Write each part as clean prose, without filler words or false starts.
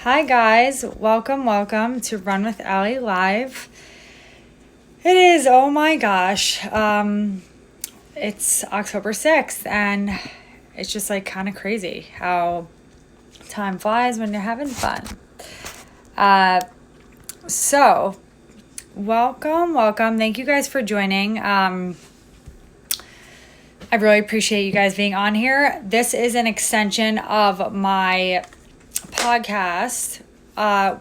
Hi guys, welcome to Run with Alli Live. It is, oh my gosh, it's October 6th and it's just like kind of crazy how time flies when you're having fun. So welcome. Thank you guys for joining. I really appreciate you guys being on here. This is an extension of my podcast,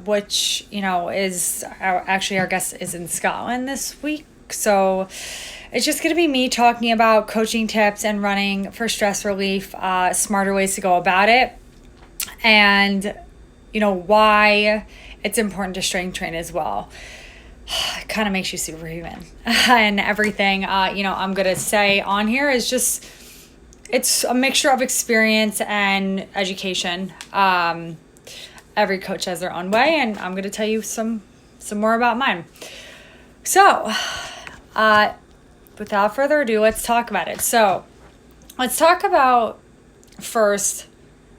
which, is actually our guest is in Scotland this week. So it's just going to be me talking about coaching tips and running for stress relief, smarter ways to go about it, and, why it's important to strength train as well. It kind of makes you superhuman and everything, I'm going to say on here is just, it's a mixture of experience and education. Every coach has their own way, and I'm going to tell you some more about mine. So, without further ado, let's talk about it. So, let's talk about first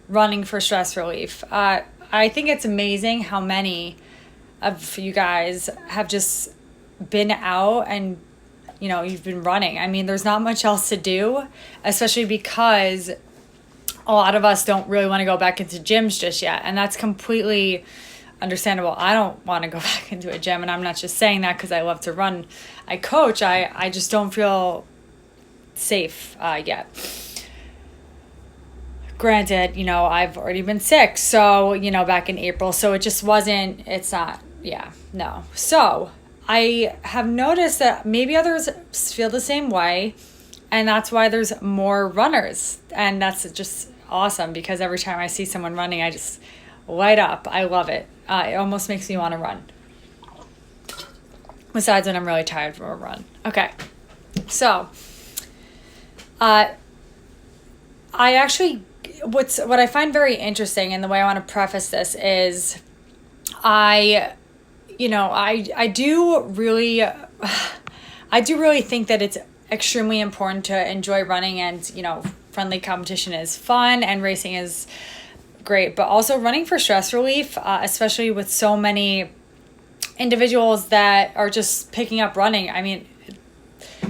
running for stress relief. I think it's amazing how many of you guys have just been out and you've been running. I mean, there's not much else to do, especially because a lot of us don't really want to go back into gyms just yet. And that's completely understandable. I don't want to go back into a gym. And I'm not just saying that because I love to run. I coach. I just don't feel safe yet. Granted, I've already been sick. So, back in April. So no. So I have noticed that maybe others feel the same way. And that's why there's more runners. And that's just awesome because every time I see someone running, I just light up. I love it. It almost makes me want to run. Besides when I'm really tired from a run. Okay. So, what I find very interesting, and the way I want to preface this is I do really think that it's extremely important to enjoy running, and friendly competition is fun and racing is great, but also running for stress relief, especially with so many individuals that are just picking up running. I mean,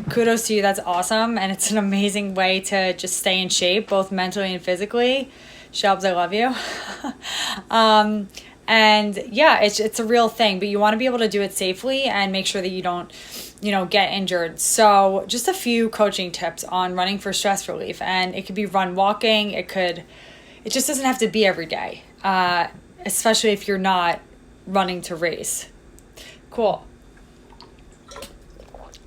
kudos to you. That's awesome. And it's an amazing way to just stay in shape, both mentally and physically. Shelbs, I love you. And yeah, it's a real thing, but you want to be able to do it safely and make sure that you don't, get injured. So just a few coaching tips on running for stress relief, and it could be walking. It just doesn't have to be every day, especially if you're not running to race. Cool.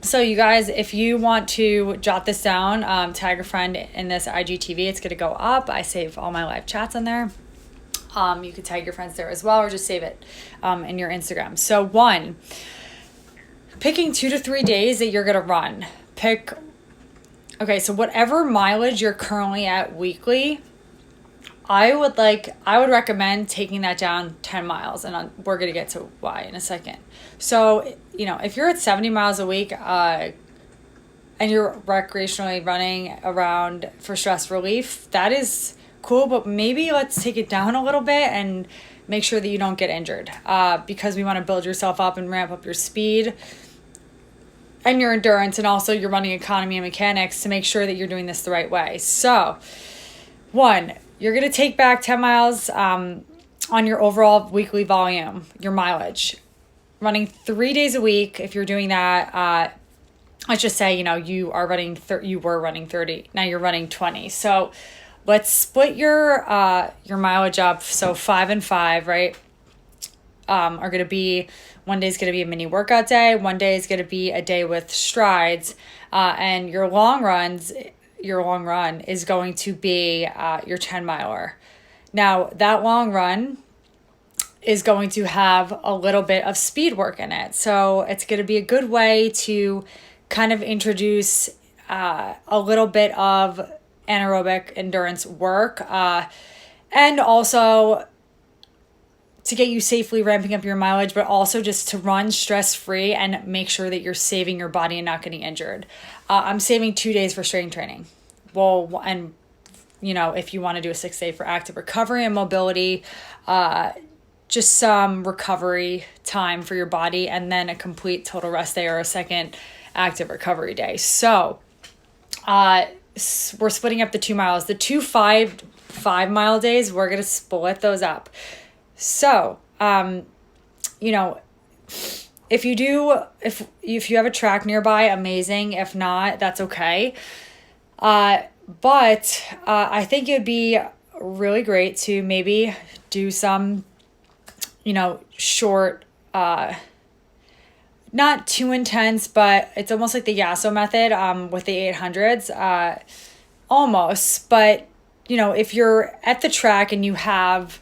So you guys, if you want to jot this down, tag a friend in this IGTV, it's going to go up. I save all my live chats on there. You could tag your friends there as well, or just save it in your Instagram. So 1, picking 2 to 3 days that you're going to run. So whatever mileage you're currently at weekly, I would recommend taking that down 10 miles, and we're going to get to why in a second. So, if you're at 70 miles a week, and you're recreationally running around for stress relief, that is cool, but maybe let's take it down a little bit and make sure that you don't get injured, because we want to build yourself up and ramp up your speed and your endurance, and also your running economy and mechanics to make sure that you're doing this the right way. So 1, you're going to take back 10 miles on your overall weekly volume, your mileage. Running 3 days a week, if you're doing that, let's just say, you are running, you were running 30, now you're running 20. So let's split your mileage up. So 5 and 5, right? Are going to be, one day is going to be a mini workout day. One day is going to be a day with strides. And your long run is going to be your 10 miler. Now that long run is going to have a little bit of speed work in it. So it's going to be a good way to kind of introduce a little bit of anaerobic endurance work, and also to get you safely ramping up your mileage, but also just to run stress-free and make sure that you're saving your body and not getting injured. I'm saving 2 days for strength training. Well, and if you want to do a 6 day for active recovery and mobility, just some recovery time for your body, and then a complete total rest day or a second active recovery day. So we're splitting up the 2 miles. The 2 5-mile days, we're going to split those up. So, you know, if you have a track nearby, amazing. If not, that's okay. But I think it'd be really great to maybe do some, short, not too intense, but it's almost like the Yasso method with the 800s, almost. But, if you're at the track and you have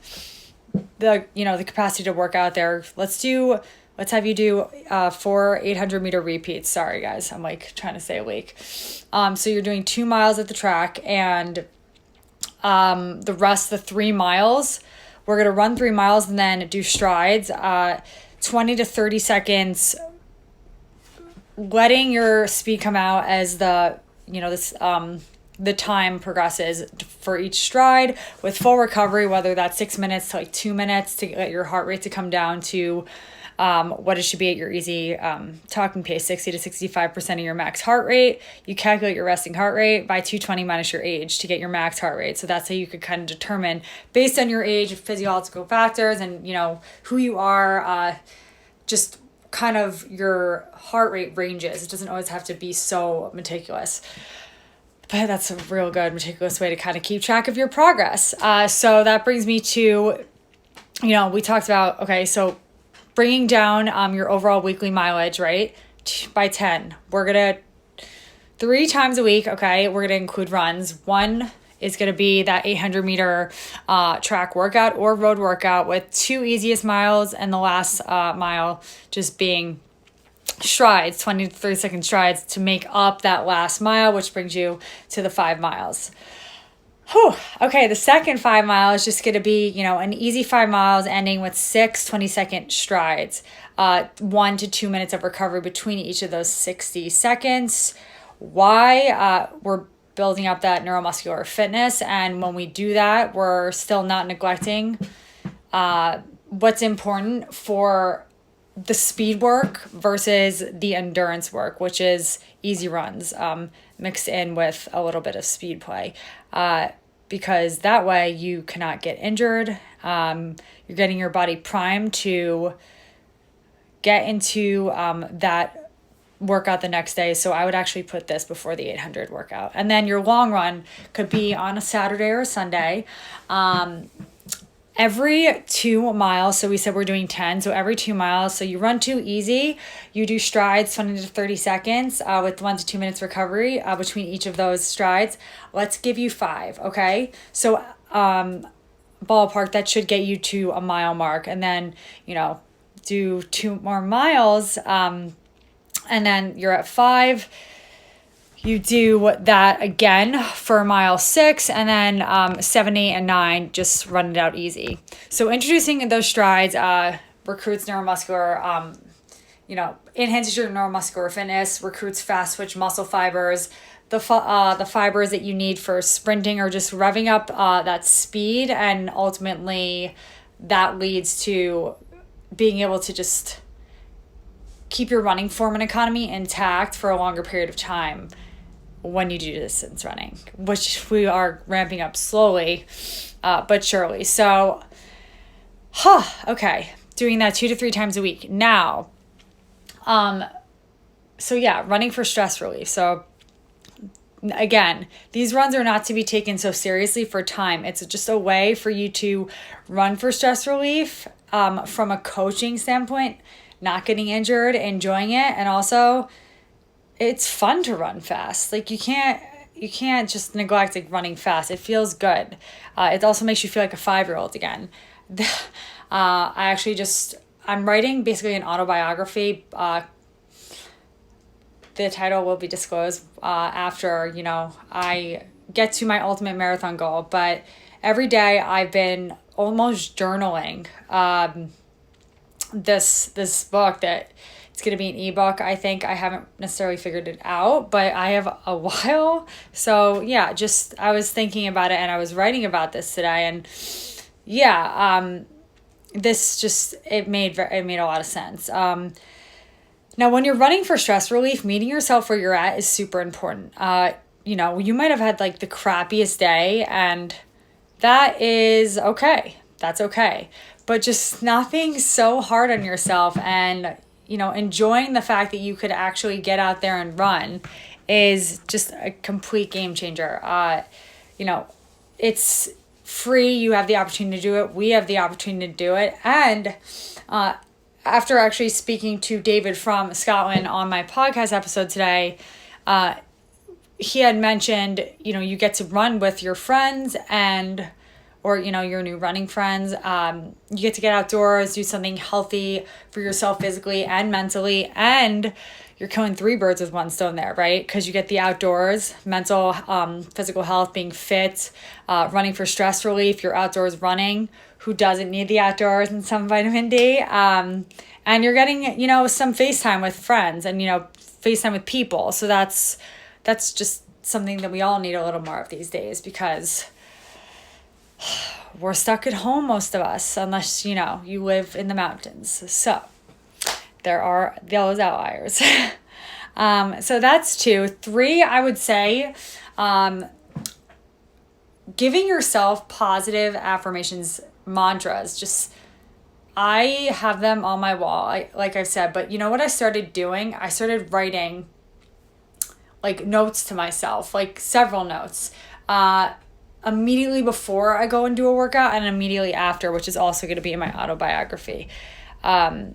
the capacity to work out there, let's have you do 4 800-meter repeats. Sorry, guys. I'm trying to stay awake. So you're doing 2 miles at the track, and the rest, the 3 miles, we're going to run 3 miles and then do strides, 20 to 30 seconds, letting your speed come out as the time progresses for each stride, with full recovery, whether that's 6 minutes to 2 minutes, to get your heart rate to come down to what it should be at your easy talking pace, 60 to 65% of your max heart rate. You calculate your resting heart rate by 220 minus your age to get your max heart rate. So that's how you could kind of determine, based on your age, physiological factors and who you are, just kind of your heart rate ranges. It doesn't always have to be so meticulous, but that's a real good meticulous way to kind of keep track of your progress. So that brings me to, we talked about, okay, so bringing down your overall weekly mileage, right, by 10. We're going to, 3 times a week, okay, we're going to include runs. One is going to be that 800-meter track workout or road workout, with 2 easiest miles and the last mile just being strides, 20 to 30 second strides to make up that last mile, which brings you to the 5 miles. Whew. Okay, the second 5 miles is just going to be, an easy 5 miles ending with 6 20-second strides, 1 to 2 minutes of recovery between each of those 60 seconds. Why? We're building up that neuromuscular fitness, and when we do that, we're still not neglecting what's important for the speed work versus the endurance work, which is easy runs mixed in with a little bit of speed play. Because that way you cannot get injured. You're getting your body primed to get into that workout the next day. So I would actually put this before the 800 workout. And then your long run could be on a Saturday or a Sunday. Every 2 miles, so we said we're doing 10, so every 2 miles, so you run 2 easy, you do strides 20 to 30 seconds with 1 to 2 minutes recovery between each of those strides. Let's give you 5, okay? So ballpark, that should get you to a mile mark, and then, do 2 more miles, and then you're at 5. You do that again for mile 6, and then 7, 8, and 9, just run it out easy. So introducing those strides recruits neuromuscular, enhances your neuromuscular fitness, recruits fast twitch muscle fibers, the fibers that you need for sprinting, or just revving up that speed, and ultimately that leads to being able to just keep your running form and economy intact for a longer period of time when you do distance running, which we are ramping up slowly, but surely. So, okay, doing that 2 to 3 times a week. Now, running for stress relief. So again, these runs are not to be taken so seriously for time. It's just a way for you to run for stress relief from a coaching standpoint, not getting injured, enjoying it, and also it's fun to run fast. You can't just neglect running fast. It feels good. It also makes you feel like a 5-year-old again. I'm writing basically an autobiography. The title will be disclosed after, I get to my ultimate marathon goal. But every day I've been almost journaling this book that it's going to be an ebook. I think I haven't necessarily figured it out, but I have a while. So yeah, I was thinking about it and I was writing about this today, and it made a lot of sense. Now, when you're running for stress relief, meeting yourself where you're at is super important. You might have had like the crappiest day, and that is okay. That's okay. But just not being so hard on yourself and, enjoying the fact that you could actually get out there and run is just a complete game changer. It's free. You have the opportunity to do it. We have the opportunity to do it. And after actually speaking to David from Scotland on my podcast episode today, he had mentioned, you get to run with your friends or your new running friends. You get to get outdoors, do something healthy for yourself physically and mentally, and you're killing 3 birds with 1 stone there, right? Because you get the outdoors, mental, physical health, being fit, running for stress relief, you're outdoors running. Who doesn't need the outdoors and some vitamin D? And you're getting, some FaceTime with friends and, FaceTime with people. So that's just something that we all need a little more of these days, because we're stuck at home, most of us, unless, you live in the mountains. So there are those outliers. So that's 2. 3, I would say, giving yourself positive affirmations, mantras. I have them on my wall, like I've said, but you know what I started doing? I started writing like notes to myself, like several notes, immediately before I go and do a workout and immediately after, which is also going to be in my autobiography. But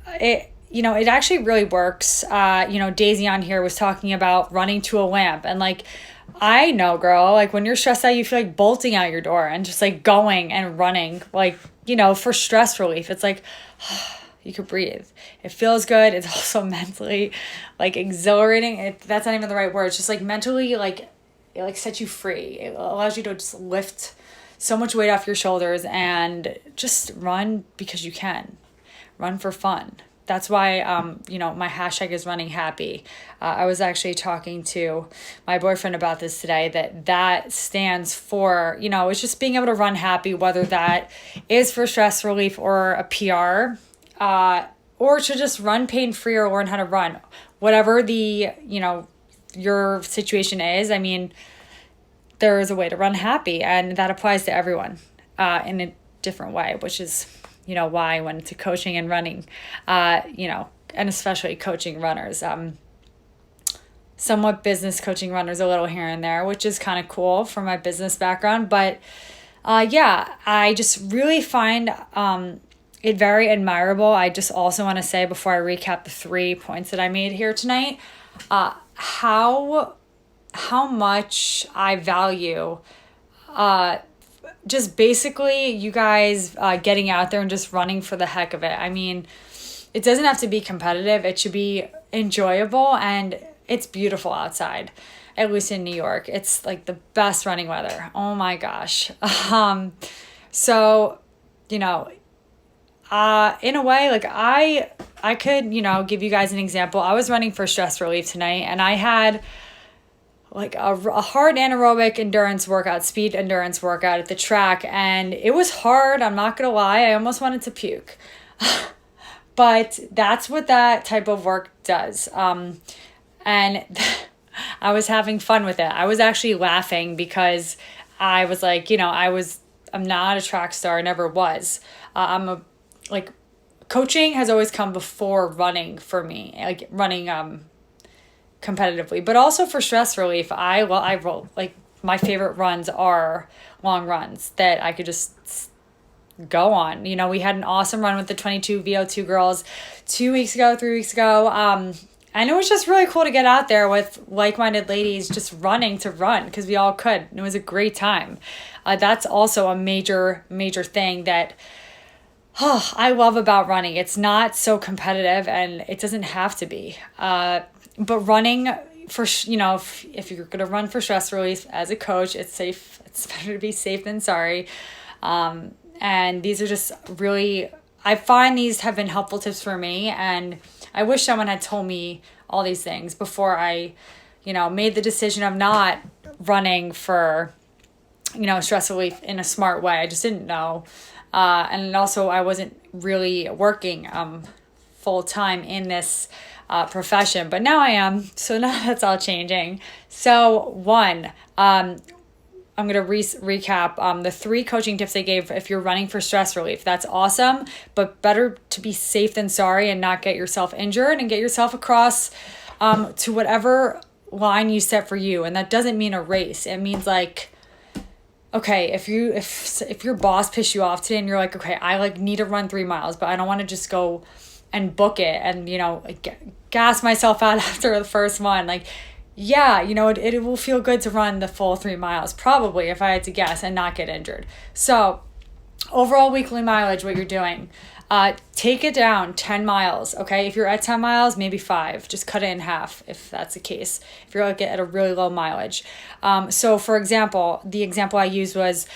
it actually really works. Daisy on here was talking about running to a lamp, and like, I know, girl, like when you're stressed out, you feel like bolting out your door and just like going and running, like, for stress relief. It's like, you could breathe. It feels good. It's also mentally like exhilarating. That's not even the right word. It's just like mentally, like it like sets you free. It allows you to just lift so much weight off your shoulders and just run because you can. Run for fun. That's why, my hashtag is running happy. I was actually talking to my boyfriend about this today, that stands for, it's just being able to run happy, whether that is for stress relief or a PR, or to just run pain-free or learn how to run. Whatever your situation is, I mean, there is a way to run happy, and that applies to everyone in a different way, which is why I went into coaching and running, and especially coaching runners, somewhat business coaching runners a little here and there, which is kind of cool from my business background. But I just really find it very admirable. I just also want to say, before I recap the 3 points that I made here tonight, how much I value just basically you guys getting out there and just running for the heck of it. I mean, it doesn't have to be competitive. It should be enjoyable, and it's beautiful outside, at least in New York. It's like the best running weather. Oh my gosh. So, in a way, like I could, give you guys an example. I was running for stress relief tonight, and I had like a hard anaerobic endurance workout, speed endurance workout at the track. And it was hard. I'm not going to lie. I almost wanted to puke. But that's what that type of work does. And I was having fun with it. I was actually laughing because I was like, I'm not a track star. I never was. Coaching has always come before running for me, like running, competitively, but also for stress relief. I like my favorite runs are long runs that I could just go on. We had an awesome run with the 22 VO2 girls 3 weeks ago. And it was just really cool to get out there with like-minded ladies just running to run, because we all could. And it was a great time. That's also a major, major thing that I love about running. It's not so competitive, and it doesn't have to be. But running for, if you're going to run for stress relief as a coach, it's safe. It's better to be safe than sorry. And these are just really, I find these have been helpful tips for me. And I wish someone had told me all these things before I, made the decision of not running for stress relief in a smart way. I just didn't know. And also I wasn't really working full time in this profession, but now I am. So now that's all changing. So I'm going to recap the 3 coaching tips they gave if you're running for stress relief. That's awesome, but better to be safe than sorry and not get yourself injured and get yourself across to whatever line you set for you. And that doesn't mean a race. It means like, okay, if your boss pissed you off today and you're like, okay, I need to run 3 miles, but I don't want to just go and book it and, gas myself out after the first one. Like, yeah, it will feel good to run the full 3 miles, probably, if I had to guess, and not get injured. So overall weekly mileage, what you're doing, take it down 10 miles. Okay. If you're at 10 miles, maybe 5, just cut it in half if that's the case. If you're at a really low mileage. So for example, the example I used was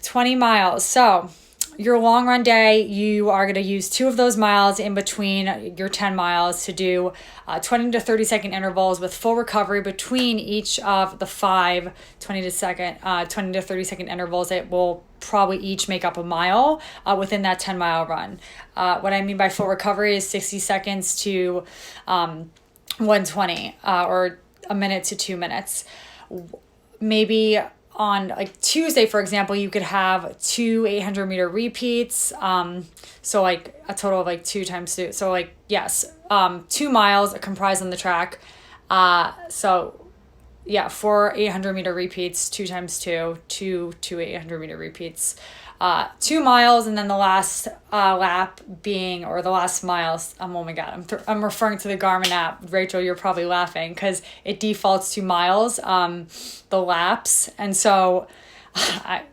20 miles. So your long run day, you are going to use 2 of those miles in between your 10 miles to do 20 to 30 second intervals with full recovery between each of the 5 20 to 30 second intervals. It will probably each make up a mile within that 10 mile run. What I mean by full recovery is 60 seconds to 120 or a minute to 2 minutes. Maybe on like Tuesday, for example, you could have 2 800-meter repeats. So like a total of like 2 times 2. So like, yes, 2 miles comprised on the track. So yeah, 4 800-meter repeats, 2 times 2, 2 800-meter repeats, 2 miles. And then the last lap being, or the last miles, oh my God, I'm referring to the Garmin app. Rachel, you're probably laughing because it defaults to miles, the laps. And so I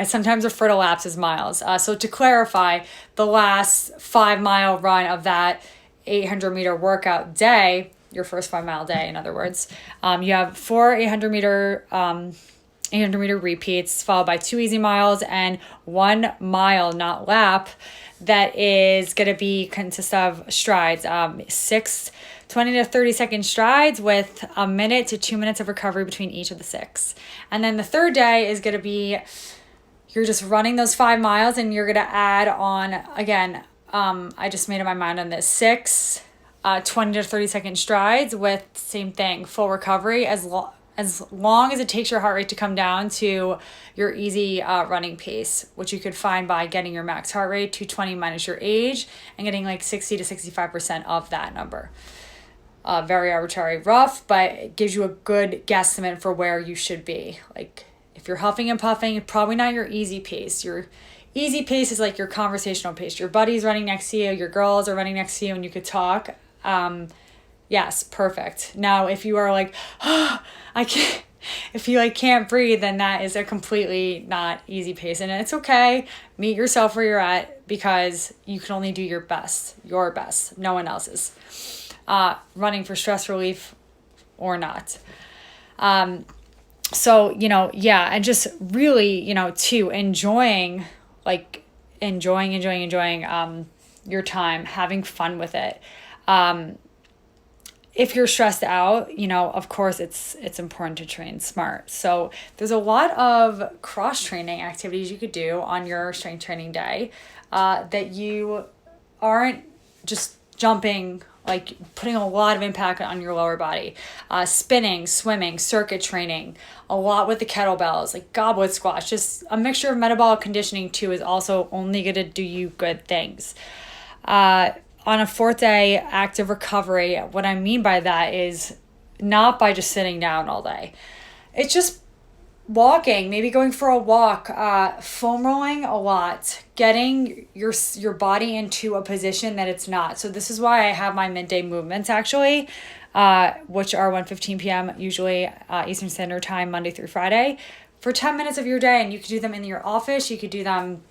sometimes refer to laps as miles. So to clarify, the last 5-mile run of that 800-meter workout day, your first 5-mile day, in other words, you have 4 800-meter repeats followed by 2 easy miles and 1 mile, not lap, that is going to consist of strides, 6 20 to 30 second strides with a minute to 2 minutes of recovery between each of the 6. And then the third day is going to be, you're just running those 5 miles and you're going to add on, again, I just made up my mind on this, 6 20 to 30 second strides with same thing, full recovery as long as it takes your heart rate to come down to your easy running pace, which you could find by getting your max heart rate 220 minus your age and getting like 60 to 65% of that number. Very arbitrary, rough, but it gives you a good guesstimate for where you should be. Like if you're huffing and puffing, probably not your easy pace. Your easy pace is like your conversational pace. Your buddy's running next to you, your girls are running next to you and you could talk. Yes, perfect. Now, if you are like, I can't, if you like can't breathe, then that is a completely not easy pace. And it's okay. Meet yourself where you're at because you can only do your best, no one else's. Running for stress relief or not. So, and just really, to enjoying your time, having fun with it. If you're stressed out, of course it's important to train smart. So there's a lot of cross training activities you could do on your strength training day, that you aren't just jumping, like putting a lot of impact on your lower body. Spinning, swimming, circuit training, a lot with the kettlebells, like goblet squats, just a mixture of metabolic conditioning too is also only going to do you good things. On a 4th day active recovery, what I mean by that is not by just sitting down all day. It's just walking, maybe going for a walk, foam rolling a lot, getting your body into a position that it's not. So this is why I have my midday movements actually, which are 1:15 p.m. usually Eastern Standard Time, Monday through Friday, for 10 minutes of your day. And you could do them in your office, you could do them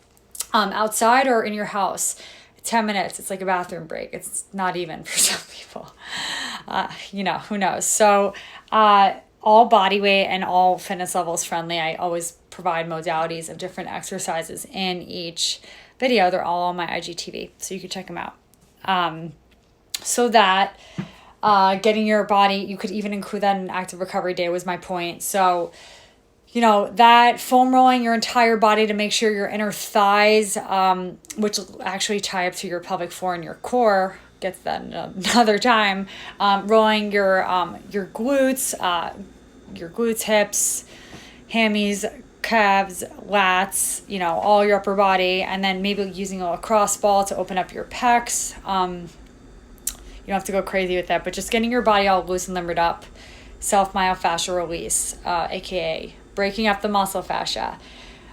outside or in your house. 10 minutes, it's like a bathroom break. It's not even for some people. Who knows? So all body weight and all fitness levels friendly. I always provide modalities of different exercises in each video. They're all on my IGTV, so you can check them out. So that getting your body, you could even include that in an active recovery day was my point. So that foam rolling your entire body to make sure your inner thighs, which will actually tie up to your pelvic floor and your core, gets that another time, rolling your glutes, hips, hammies, calves, lats, all your upper body, and then maybe using a lacrosse ball to open up your pecs. You don't have to go crazy with that, but just getting your body all loose and limbered up. Self-myofascial release, aka breaking up the muscle fascia.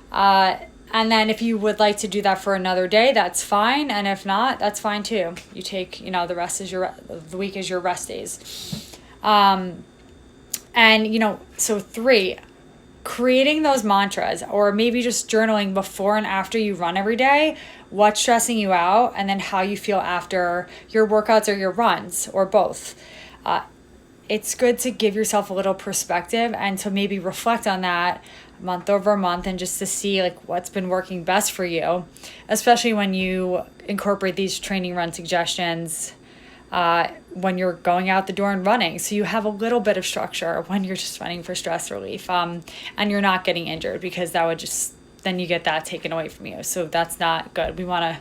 And then if you would like to do that for another day, that's fine. And if not, that's fine too. You take, the rest is the week is your rest days. And, so 3, creating those mantras, or maybe just journaling before and after you run every day, what's stressing you out, and then how you feel after your workouts or your runs, or both. It's good to give yourself a little perspective and to maybe reflect on that month over month, and just to see what's been working best for you, especially when you incorporate these training run suggestions when you're going out the door and running. So you have a little bit of structure when you're just running for stress relief, and you're not getting injured, because that would then you get that taken away from you. So that's not good. We want to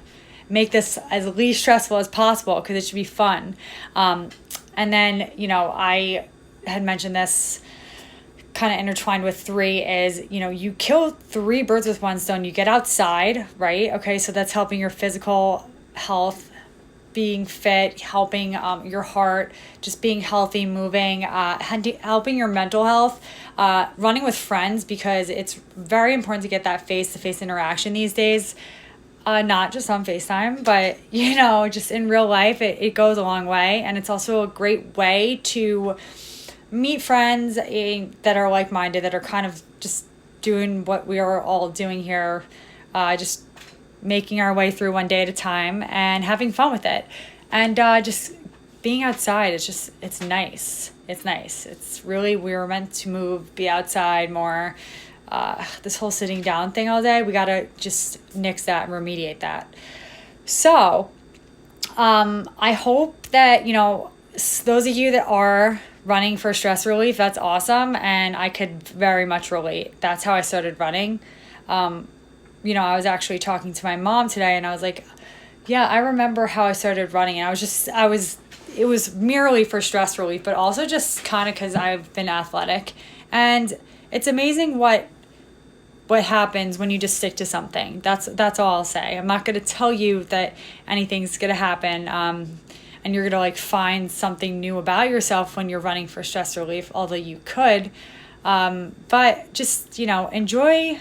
make this as least stressful as possible, because it should be fun. And then, I had mentioned this kind of intertwined with 3 is, you kill 3 birds with one stone. You get outside, right? Okay, so that's helping your physical health, being fit, helping your heart, just being healthy, moving, helping your mental health, running with friends, because it's very important to get that face-to-face interaction these days. Not just on FaceTime, but, just in real life, it goes a long way. And it's also a great way to meet friends that are like-minded, that are kind of just doing what we are all doing here, just making our way through one day at a time and having fun with it. And just being outside, it's nice. It's nice. It's really, we were meant to be outside more. This whole sitting down thing all day, we got to just nix that and remediate that. So, I hope that, those of you that are running for stress relief, that's awesome. And I could very much relate. That's how I started running. I was actually talking to my mom today, and I was like, yeah, I remember how I started running. And it was merely for stress relief, but also just kind of because I've been athletic. And it's amazing what happens when you just stick to something. That's all I'll say. I'm not going to tell you that anything's going to happen, and you're going to find something new about yourself when you're running for stress relief, although you could. But just, enjoy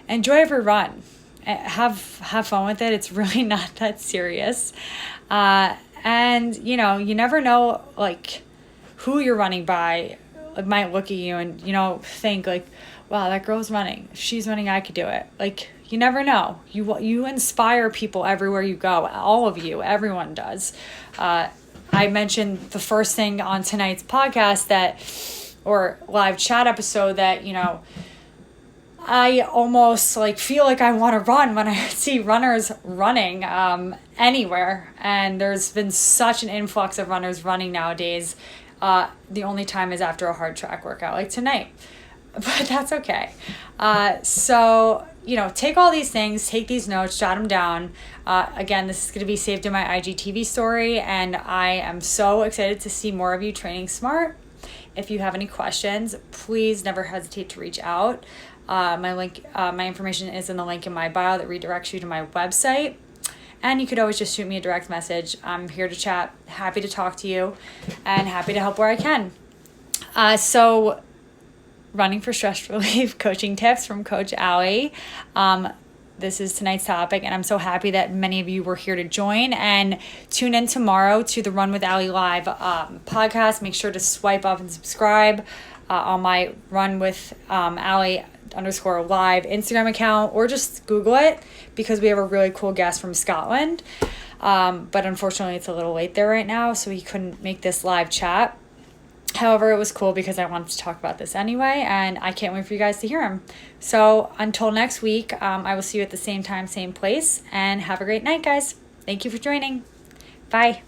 every run. Have fun with it. It's really not that serious. And, you never know, who you're running by might look at you and, think wow, that girl's running. If she's running, I could do it. You never know. You inspire people everywhere you go. All of you, everyone does. I mentioned the first thing on tonight's podcast or live chat episode that, I almost feel like I want to run when I see runners running anywhere. And there's been such an influx of runners running nowadays. The only time is after a hard track workout like tonight. But that's okay. So, take all these things, take these notes, jot them down. Again, this is going to be saved in my IGTV story, and I am so excited to see more of you training smart. If you have any questions, please never hesitate to reach out. My information is in the link in my bio that redirects you to my website. And you could always just shoot me a direct message. I'm here to chat, happy to talk to you, and happy to help where I can. So running for stress relief coaching tips from Coach Alli. This is tonight's topic, and I'm so happy that many of you were here to join. And tune in tomorrow to the Run with Alli Live podcast. Make sure to swipe up and subscribe on my Run with Alli _live Instagram account, or just Google it, because we have a really cool guest from Scotland. But unfortunately, it's a little late there right now, so he couldn't make this live chat. However, it was cool because I wanted to talk about this anyway, and I can't wait for you guys to hear him. So until next week, I will see you at the same time, same place, and have a great night, guys. Thank you for joining. Bye.